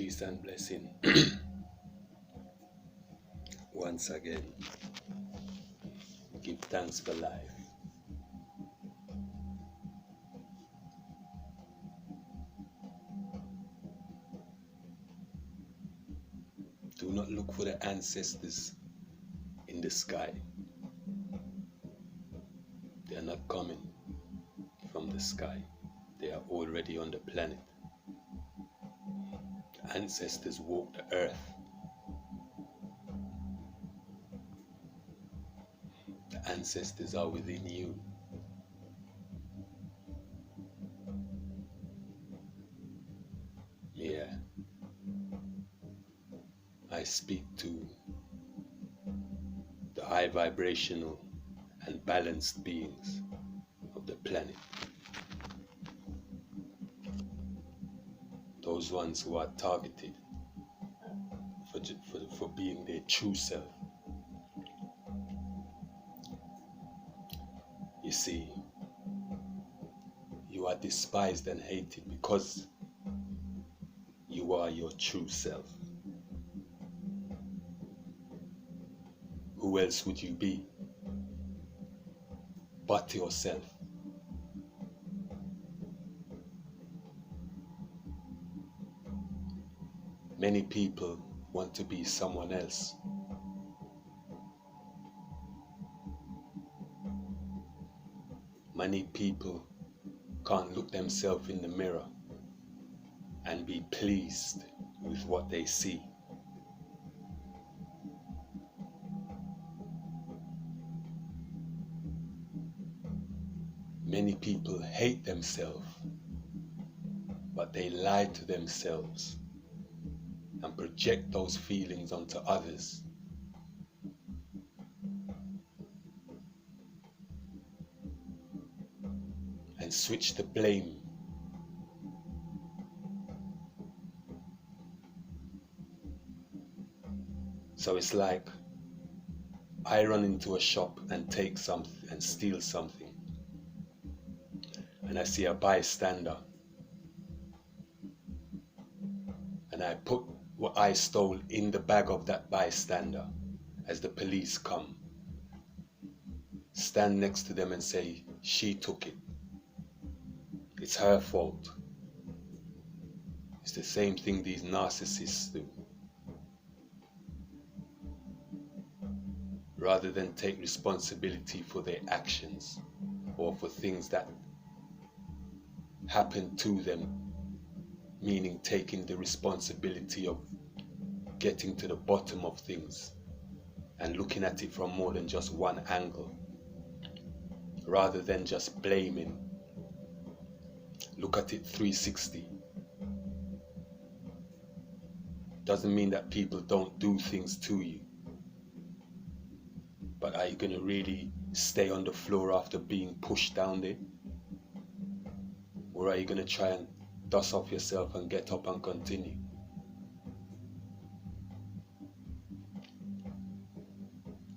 Peace and blessing. Once again, give thanks for life. Do not look for the ancestors in the sky. They are not coming from the sky. They are already on the planet. The ancestors walk the earth. The ancestors are within you. Yeah. I speak to the high vibrational and balanced beings of the planet. Those ones who are targeted for being their true self. You see, you are despised and hated because you are your true self. Who else would you be but yourself? Many people want to be someone else. Many people can't look themselves in the mirror and be pleased with what they see. Many people hate themselves, but they lie to themselves and project those feelings onto others. And switch the blame. So it's like I run into a shop and take something and steal something. And I see a bystander. And I put what I stole in the bag of that bystander as the police come. Stand next to them and say, she took it. It's her fault. It's the same thing these narcissists do. Rather than take responsibility for their actions or for things that happen to them, meaning taking the responsibility of getting to the bottom of things and looking at it from more than just one angle, rather than just blaming. Look at it 360. Doesn't mean that people don't do things to you, but are you going to really stay on the floor after being pushed down there? Or are you going to try and dust off yourself and get up and continue?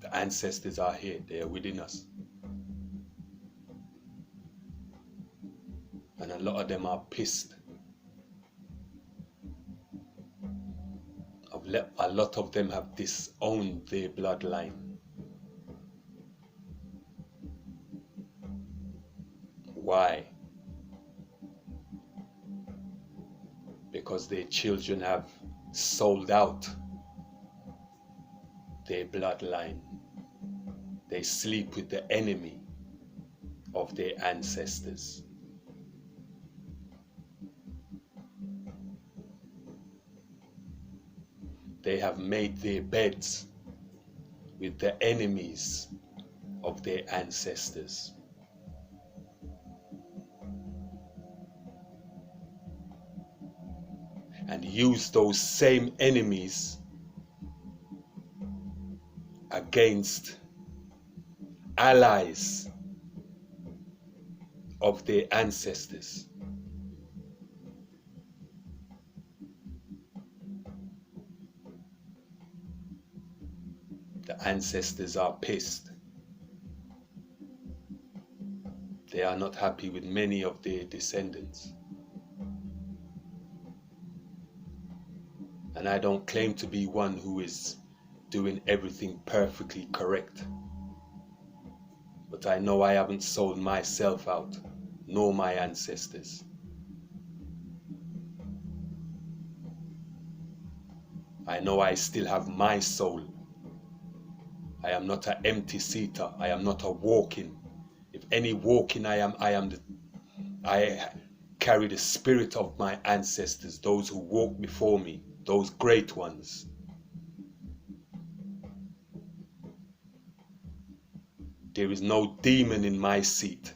The ancestors are here, they are within us. And a lot of them are pissed. A lot of them have disowned their bloodline. Why? Because their children have sold out their bloodline. They sleep with the enemy of their ancestors. They have made their beds with the enemies of their ancestors. And use those same enemies against allies of their ancestors. The ancestors are pissed. They are not happy with many of their descendants. And I don't claim to be one who is doing everything perfectly correct. But I know I haven't sold myself out, nor my ancestors. I know I still have my soul. I am not an empty seater. I am not a walking. If any walking I carry the spirit of my ancestors, those who walked before me, those great ones. There is no demon in my seat.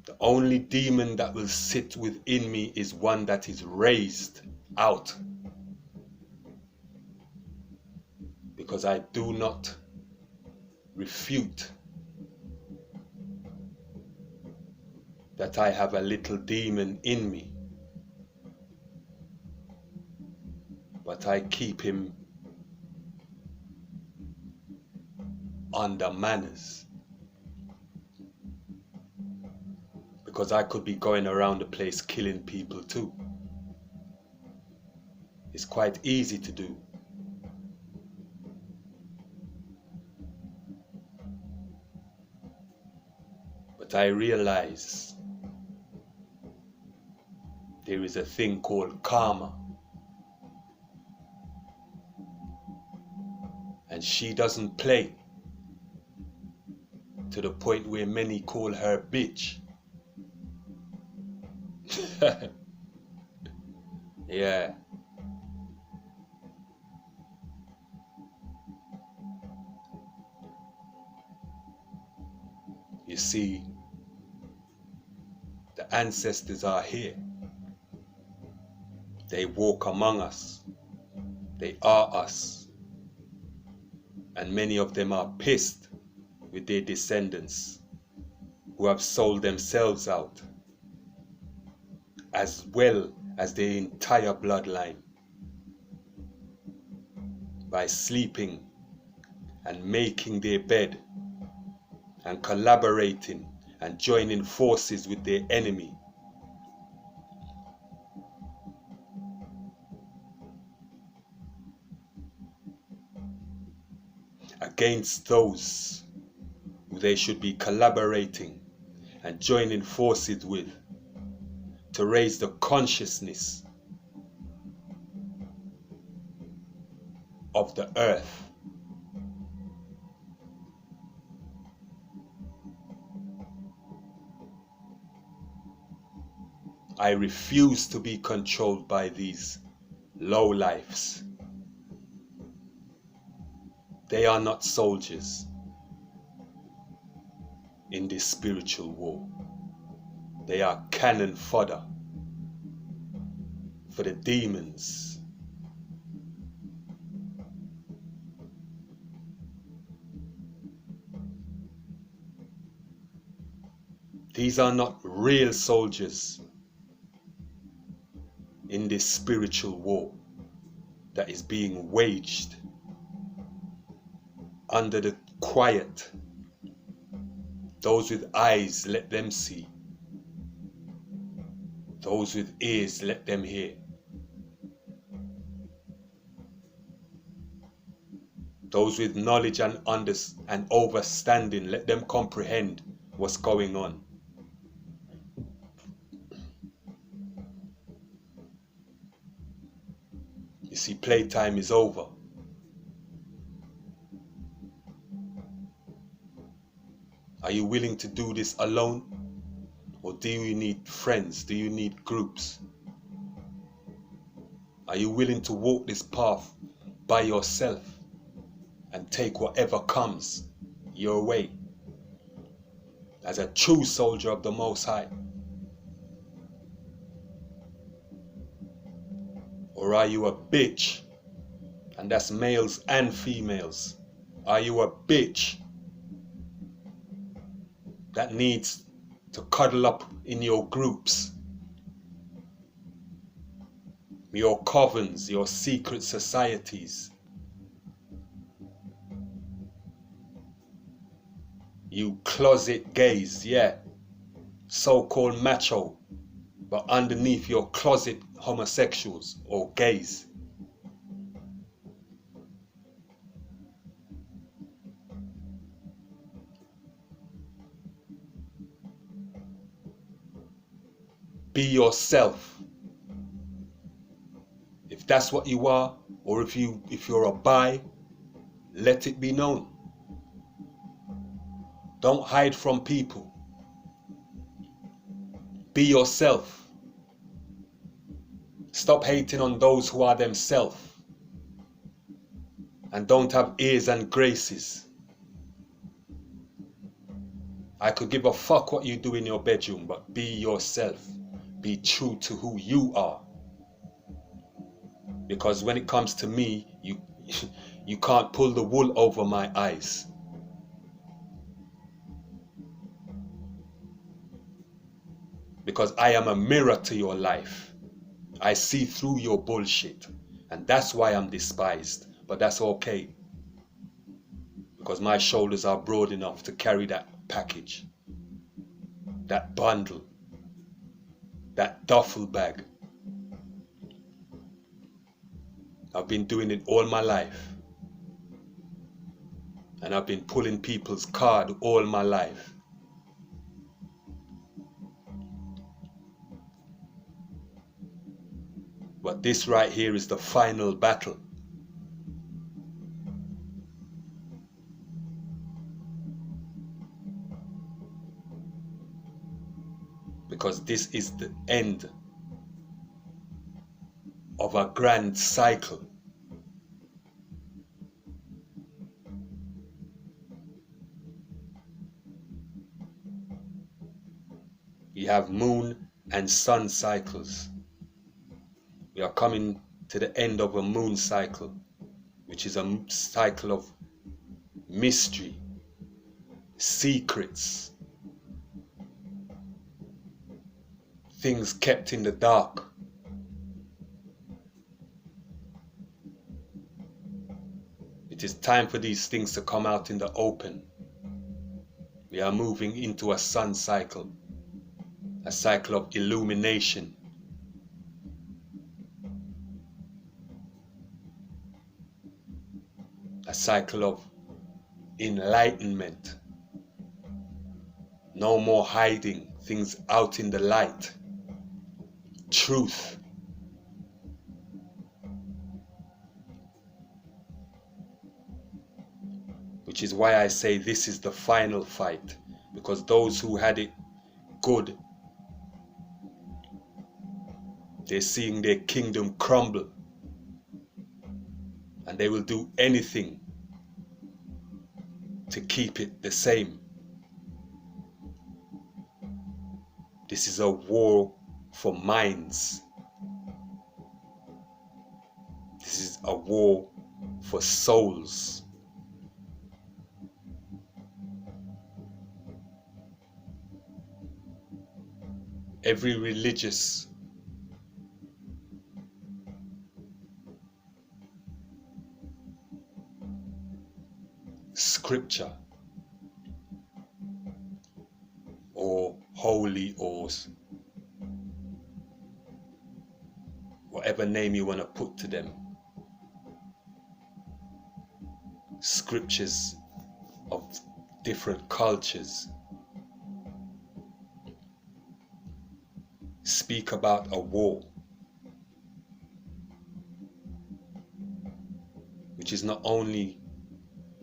The only demon that will sit within me is one that is raised out. Because I do not refute that I have a little demon in me, but I keep him under manners, because I could be going around the place killing people too. It's quite easy to do. But I realize there is a thing called karma. And she doesn't play, to the point where many call her bitch. Yeah. You see, the ancestors are here. They walk among us. They are us. And many of them are pissed with their descendants who have sold themselves out, as well as their entire bloodline, by sleeping and making their bed and collaborating and joining forces with their enemy. Against those who they should be collaborating and joining forces with, to raise the consciousness of the earth. I refuse to be controlled by these lowlifes. They are not soldiers in this spiritual war. They are cannon fodder for the demons. These are not real soldiers in this spiritual war that is being waged under the quiet. Those with eyes, let them see. Those with ears, let them hear. Those with knowledge and understanding, let them comprehend what's going on. You see, playtime is over. Are you willing to do this alone? Or do you need friends? Do you need groups? Are you willing to walk this path by yourself and take whatever comes your way as a true soldier of the Most High? Or are you a bitch? And that's males and females. Are you a bitch that needs to cuddle up in your groups, your covens, your secret societies? You closet gays, yeah, so-called macho, but underneath you're closet homosexuals or gays. Be yourself. If that's what you are, or if you're a bi, let it be known. Don't hide from people. Be yourself. Stop hating on those who are themselves and don't have airs and graces. I could give a fuck what you do in your bedroom, but be yourself. Be true to who you are. Because when it comes to me, you can't pull the wool over my eyes. Because I am a mirror to your life. I see through your bullshit. And that's why I'm despised. But that's okay. Because my shoulders are broad enough to carry that package. That bundle. That duffel bag. I've been doing it all my life. And I've been pulling people's card all my life. But this right here is the final battle. Because this is the end of a grand cycle. You have moon and sun cycles. We are coming to the end of a moon cycle, which is a cycle of mystery, secrets, things kept in the dark. It is time for these things to come out in the open. We are moving into a sun cycle, a cycle of illumination. A cycle of enlightenment. No more hiding things out in the light. Truth. Which is why I say this is the final fight. Because those who had it good, they're seeing their kingdom crumble. And they will do anything to keep it the same. This is a war for minds. This is a war for souls. Every religious scripture or holy or whatever name you want to put to them, scriptures of different cultures speak about a war which is not only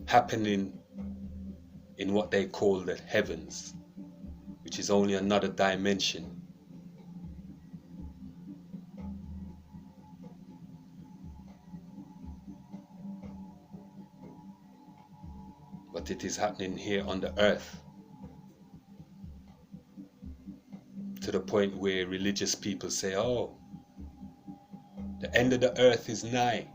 happening in what they call the heavens, which is only another dimension, but it is happening here on the earth, to the point where religious people say, oh, the end of the earth is nigh.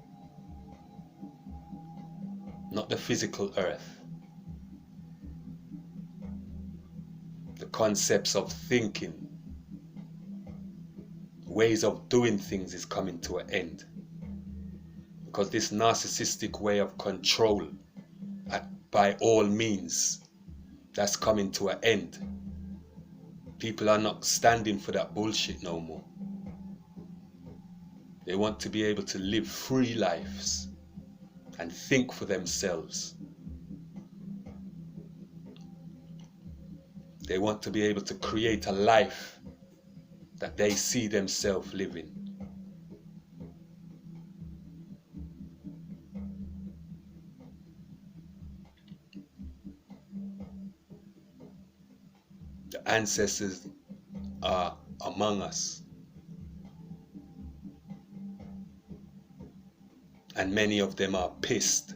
Not the physical earth. The concepts of thinking, ways of doing things is coming to an end. Because this narcissistic way of control, by all means, that's coming to an end. People are not standing for that bullshit no more. They want to be able to live free lives and think for themselves. They want to be able to create a life that they see themselves living. The ancestors are among us. And many of them are pissed.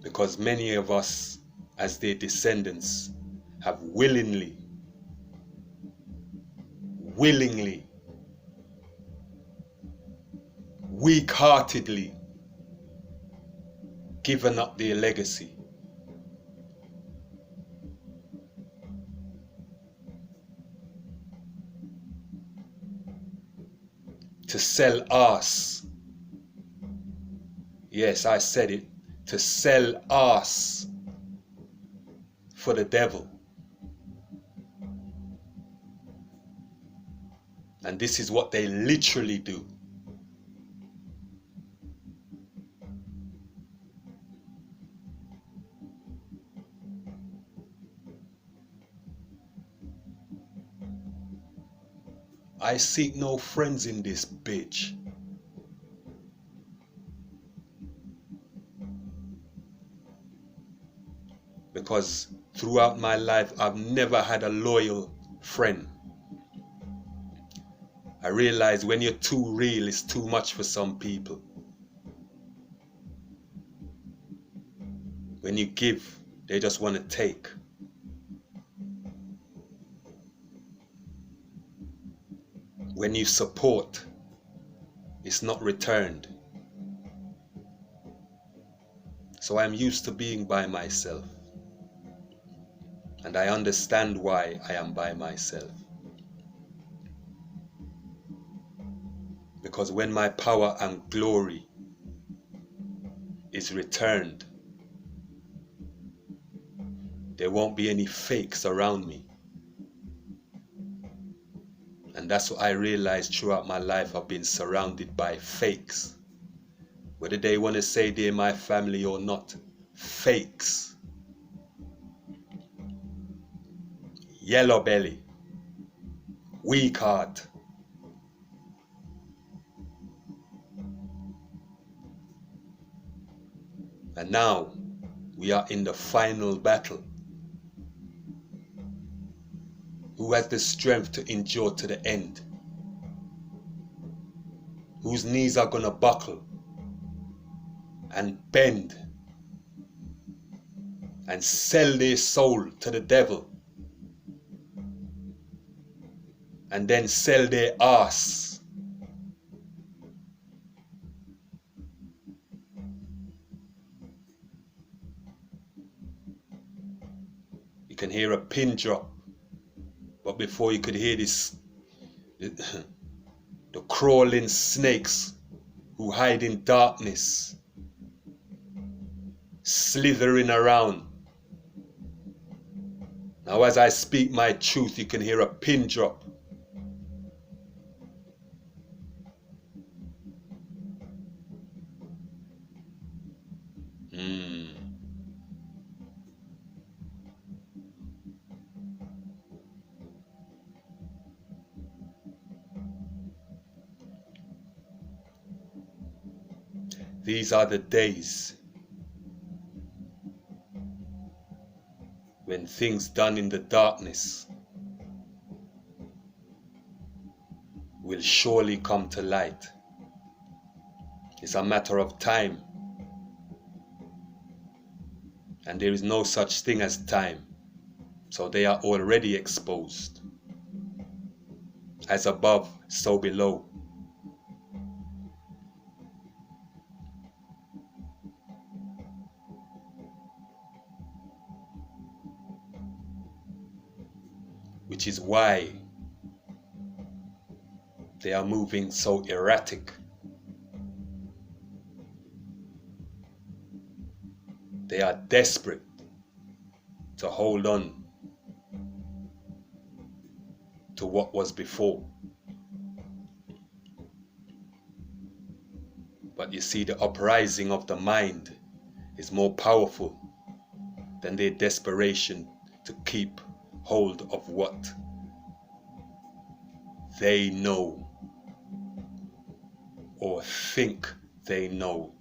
Because many of us, as their descendants, have willingly, weak-heartedly given up their legacy. To sell us. Yes, I said it. To sell us for the devil. And this is what they literally do. I seek no friends in this bitch. Because throughout my life, I've never had a loyal friend. I realize when you're too real, it's too much for some people. When you give, they just want to take. When you support, it's not returned. So I'm used to being by myself. And I understand why I am by myself. Because when my power and glory is returned, there won't be any fakes around me. And that's what I realized throughout my life. I've been surrounded by fakes. Whether they want to say they're my family or not. Fakes. Yellow belly. Weak heart. And now we are in the final battle. Who has the strength to endure to the end? Whose knees are gonna buckle and bend and sell their soul to the devil and then sell their ass You can hear a pin drop. But before you could hear this, the crawling snakes who hide in darkness, slithering around. Now as I speak my truth, you can hear a pin drop. These are the days when things done in the darkness will surely come to light. It's a matter of time. And there is no such thing as time. So they are already exposed. As above, so below. Which is why they are moving so erratic. They are desperate. to hold on to what was before. But you see, the uprising of the mind is more powerful than their desperation to keep hold of what they know or think they know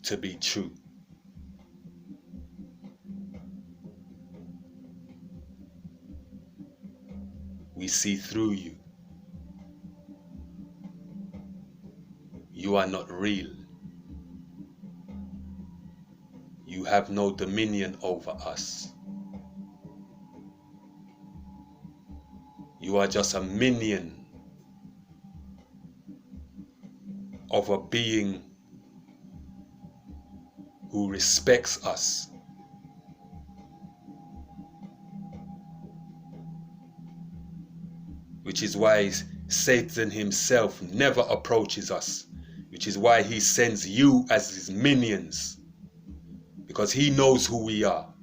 to be true. We see through you. You are not real. You have no dominion over us. You are just a minion of a being who respects us. Which is why Satan himself never approaches us. Which is why he sends you as his minions. Because he knows who we are.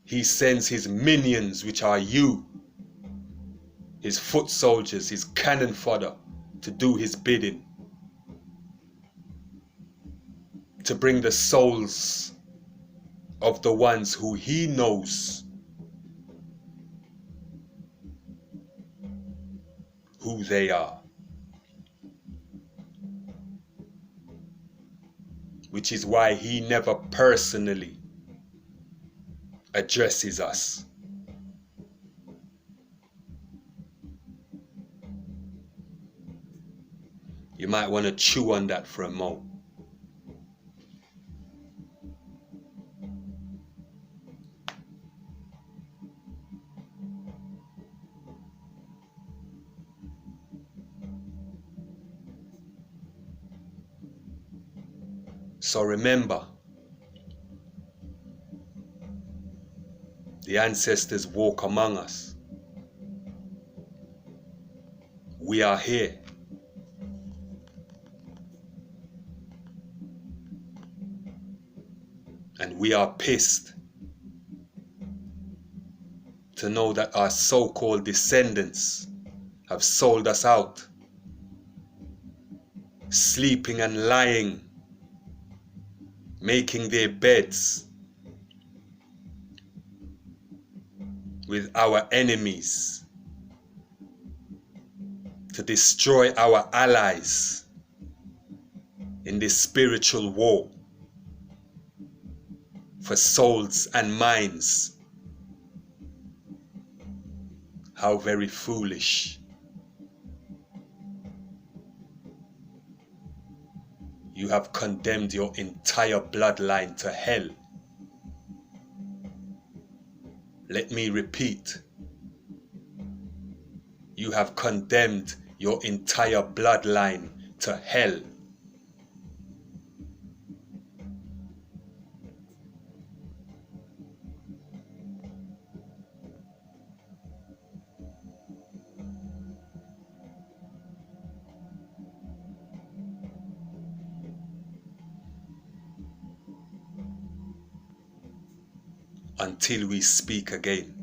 He sends his minions, which are you, his foot soldiers, his cannon fodder, to do his bidding. To bring the souls of the ones who he knows who they are. Which is why he never personally addresses us. You might want to chew on that for a moment. So remember, the ancestors walk among us. We are here. And we are pissed to know that our so-called descendants have sold us out, sleeping and lying, making their beds with our enemies to destroy our allies in this spiritual war for souls and minds. How very foolish. You have condemned your entire bloodline to hell. Let me repeat. You have condemned your entire bloodline to hell. Until we speak again.